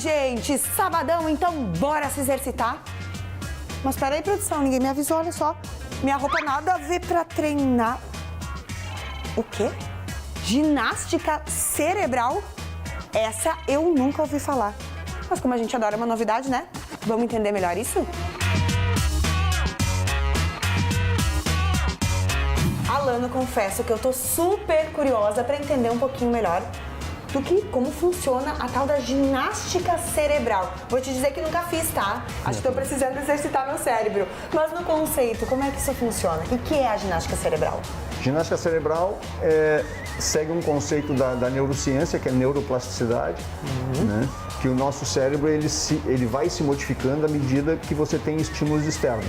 Gente, sabadão, então bora se exercitar? Mas peraí, produção, ninguém me avisou, olha só. Minha roupa nada a ver pra treinar. O quê? Ginástica cerebral? Essa eu nunca ouvi falar. Mas como a gente adora uma novidade, né? Vamos entender melhor isso? Alana, confesso que eu tô super curiosa pra entender um pouquinho melhor do que como funciona a tal da ginástica cerebral. Vou te dizer que nunca fiz, tá? Acho que tô precisando exercitar meu cérebro. Mas no conceito, como é que isso funciona? O que é a ginástica cerebral? Ginástica cerebral segue um conceito da neurociência, que é neuroplasticidade, né? Que o nosso cérebro ele vai se modificando à medida que você tem estímulos externos.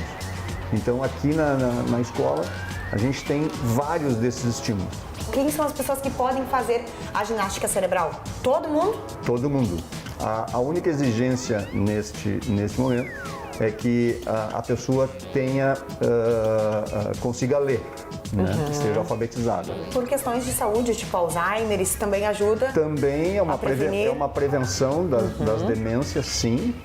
Então aqui na escola a gente tem vários desses estímulos. Quem são as pessoas que podem fazer a ginástica cerebral? Todo mundo? Todo mundo. A única exigência neste momento é que a pessoa consiga ler, né? Que seja alfabetizada. Por questões de saúde, tipo Alzheimer, isso também ajuda? Também é uma prevenção das demências, sim.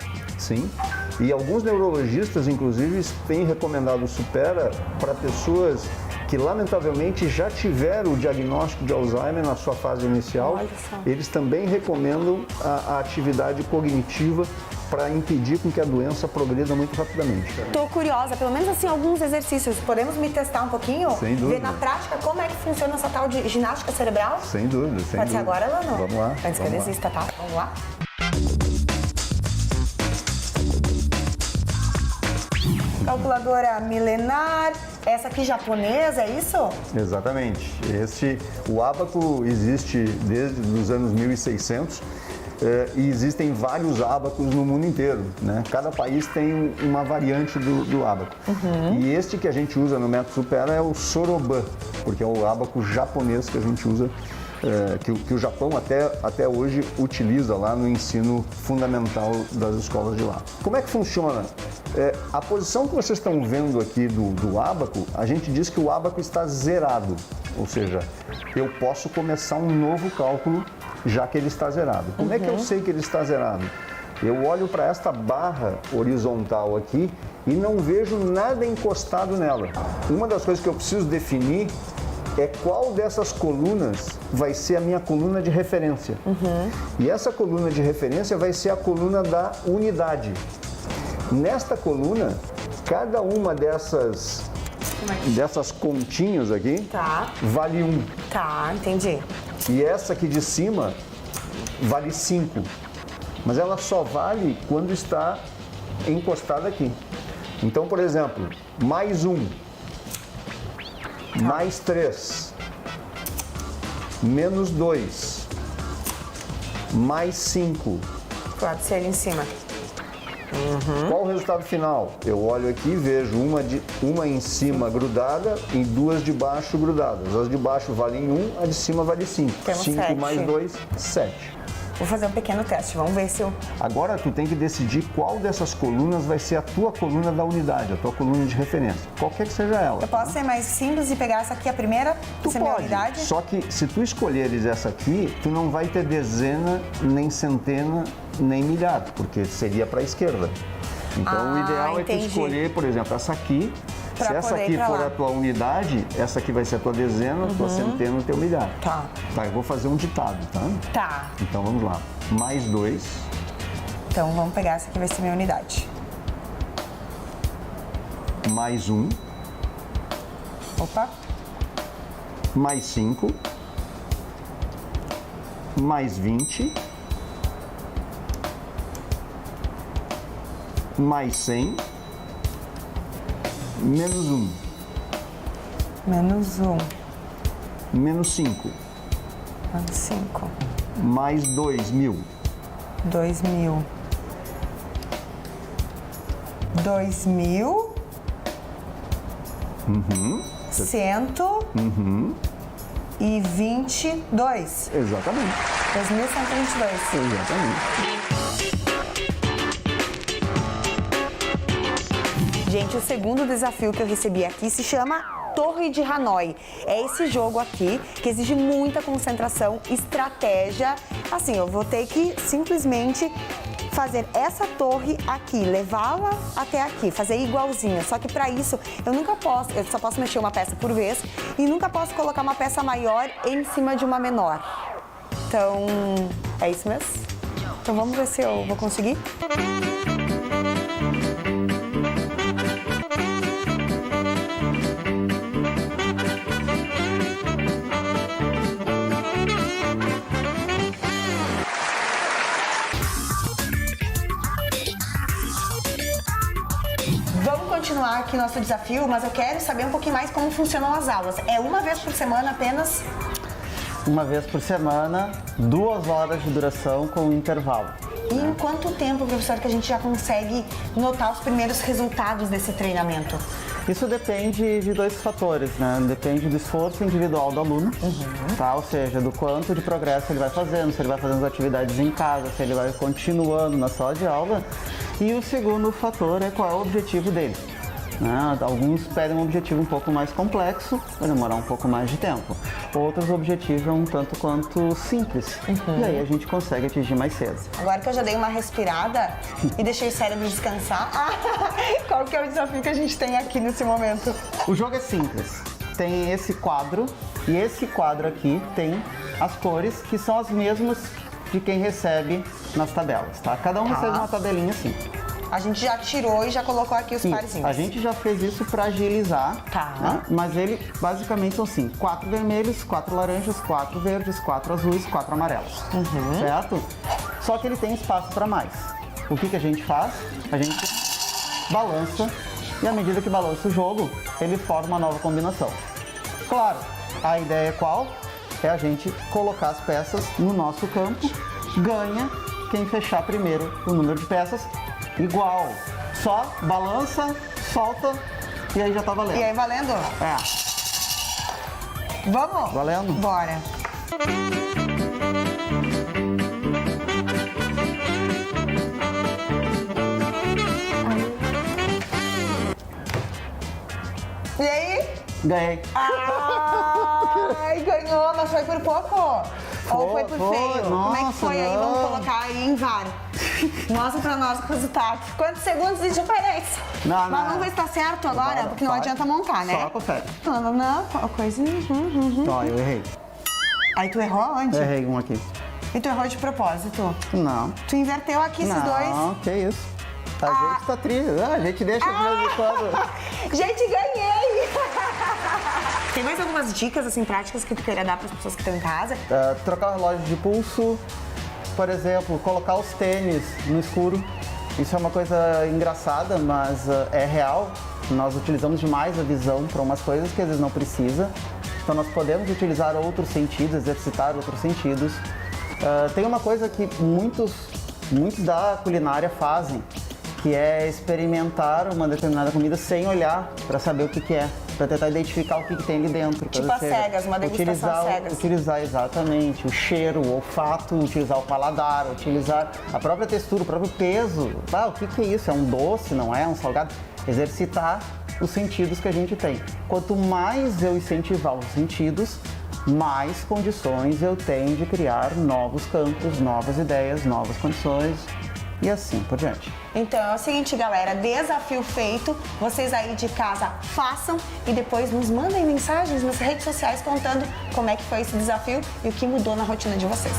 E alguns neurologistas, inclusive, têm recomendado o Supera para pessoas que lamentavelmente já tiveram o diagnóstico de Alzheimer na sua fase inicial. Eles também recomendam a atividade cognitiva para impedir com que a doença progrida muito rapidamente. Tô curiosa, pelo menos assim, alguns exercícios. Podemos me testar um pouquinho? Sem dúvida. Ver na prática como é que funciona essa tal de ginástica cerebral? Sem dúvida, sem Pode ser dúvida. agora, Lano? Vamos lá. Antes que eu desista, tá? Vamos lá. Calculadora milenar, essa aqui japonesa, é isso? Exatamente. O ábaco existe desde os anos 1600 e existem vários ábacos no mundo inteiro, né? Cada país tem uma variante do ábaco. E este que a gente usa no método Supera é o Soroban, porque é o ábaco japonês que a gente usa, que o Japão até hoje utiliza lá no ensino fundamental das escolas de lá. Como é que funciona? A posição que vocês estão vendo aqui do ábaco, a gente diz que o ábaco está zerado, ou seja, eu posso começar um novo cálculo já que ele está zerado. Como é que eu sei que ele está zerado? Eu olho para esta barra horizontal aqui e não vejo nada encostado nela. Uma das coisas que eu preciso definir é qual dessas colunas vai ser a minha coluna de referência. E essa coluna de referência vai ser a coluna da unidade. Nesta coluna, cada uma dessas continhas aqui vale 1. Tá, entendi. E essa aqui de cima vale 5. Mas ela só vale quando está encostada aqui. Então, por exemplo, mais 1, mais 3, menos 2, mais 5. Pode ser ali em cima. Qual o resultado final? Eu olho aqui e vejo uma em cima grudada e duas de baixo grudadas. As de baixo valem 1, a de cima vale 5. 5 mais 2, 7. Vou fazer um pequeno teste, vamos ver se eu... Agora tu tem que decidir qual dessas colunas vai ser a tua coluna da unidade, a tua coluna de referência. Qualquer que seja ela. Eu posso ser mais simples e pegar essa aqui, a primeira, tu essa pode, minha unidade? Só que se tu escolheres essa aqui, tu não vai ter dezena, nem centena, nem milhar, porque seria para a esquerda. Então o ideal é tu escolher, por exemplo, essa aqui. Se essa aqui for a tua unidade, essa aqui vai ser a tua dezena, a tua centena, o teu milhar. Tá, eu vou fazer um ditado, tá? Tá. Então vamos lá. Mais 2. Então vamos pegar essa aqui, vai ser minha unidade. Mais 1. Opa. Mais 5. Mais 20. Mais 100. Menos 1. Menos 1. Menos 5. Menos 5. Mais 2.000. 2.000. 2.000. 122. Exatamente. 2.122. Exatamente. Gente, o segundo desafio que eu recebi aqui se chama Torre de Hanoi. É esse jogo aqui que exige muita concentração, estratégia. Assim, eu vou ter que simplesmente fazer essa torre aqui, levá-la até aqui, fazer igualzinha. Só que para isso eu só posso mexer uma peça por vez e nunca posso colocar uma peça maior em cima de uma menor. Então, é isso mesmo? Então vamos ver se eu vou conseguir. Vamos continuar aqui nosso desafio, mas eu quero saber um pouquinho mais como funcionam as aulas. É uma vez por semana apenas? Uma vez por semana, 2 horas de duração com intervalo. E em quanto tempo, professor, que a gente já consegue notar os primeiros resultados desse treinamento? Isso depende de 2 fatores, né? Depende do esforço individual do aluno, tá? Ou seja, do quanto de progresso ele vai fazendo, se ele vai fazendo as atividades em casa, se ele vai continuando na sala de aula. E o segundo fator é qual é o objetivo dele. Né? Alguns pedem um objetivo um pouco mais complexo, vai demorar um pouco mais de tempo. Outros objetivos um tanto quanto simples. E aí a gente consegue atingir mais cedo. Agora que eu já dei uma respirada e deixei o cérebro descansar, qual que é o desafio que a gente tem aqui nesse momento? O jogo é simples. Tem esse quadro e esse quadro aqui tem as cores que são as mesmas de quem recebe nas tabelas, tá? Cada um recebe uma tabelinha assim. A gente já tirou e já colocou aqui os Sim, parzinhos. a gente já fez isso para agilizar, Tá. né? Mas ele basicamente são assim, 4 vermelhos, 4 laranjas, 4 verdes, 4 azuis, 4 amarelos, certo? Só que ele tem espaço para mais. O que a gente faz? A gente balança e à medida que balança o jogo, ele forma uma nova combinação. Claro, a ideia é qual? É a gente colocar as peças no nosso campo, ganha quem fechar primeiro o número de peças igual. Só balança, solta e aí já tá valendo. E aí, valendo? É, Vamos? valendo. Bora. E aí? Ganhei. Ai, ganhou, mas foi por pouco? Ou foi por Foi, feio? Como é que nossa, foi aí? não. Vamos colocar aí em VAR. Mostra pra nós o resultado. Quantos segundos de diferença? Não, Mas não. vamos ver se tá certo agora, Bora, porque não vai. adianta montar, né? Só confere. Não, coisinha. Ó, eu errei. Aí tu errou onde? Errei um aqui. E tu errou de propósito. Não. Tu inverteu aqui esses dois. Não, que isso. A gente tá triste. A gente deixa de vez em quando. Gente, ganhei! Tem mais algumas dicas, assim, práticas que tu queria dar para as pessoas que estão em casa? Trocar o relógio de pulso, por exemplo, colocar os tênis no escuro. Isso é uma coisa engraçada, mas é real. Nós utilizamos demais a visão para umas coisas que às vezes não precisa. Então nós podemos utilizar outros sentidos, exercitar outros sentidos. Tem uma coisa que muitos da culinária fazem, que é experimentar uma determinada comida sem olhar para saber o que é, para tentar identificar o que tem ali dentro. Tipo às cegas, uma degustação às cegas. Utilizar exatamente o cheiro, o olfato, utilizar o paladar, utilizar a própria textura, o próprio peso. O que é isso? É um doce, não é? Um salgado? Exercitar os sentidos que a gente tem. Quanto mais eu incentivar os sentidos, mais condições eu tenho de criar novos campos, novas ideias, novas condições e assim por diante. Então é o seguinte, galera, desafio feito. Vocês aí de casa façam e depois nos mandem mensagens nas redes sociais contando como é que foi esse desafio e o que mudou na rotina de vocês.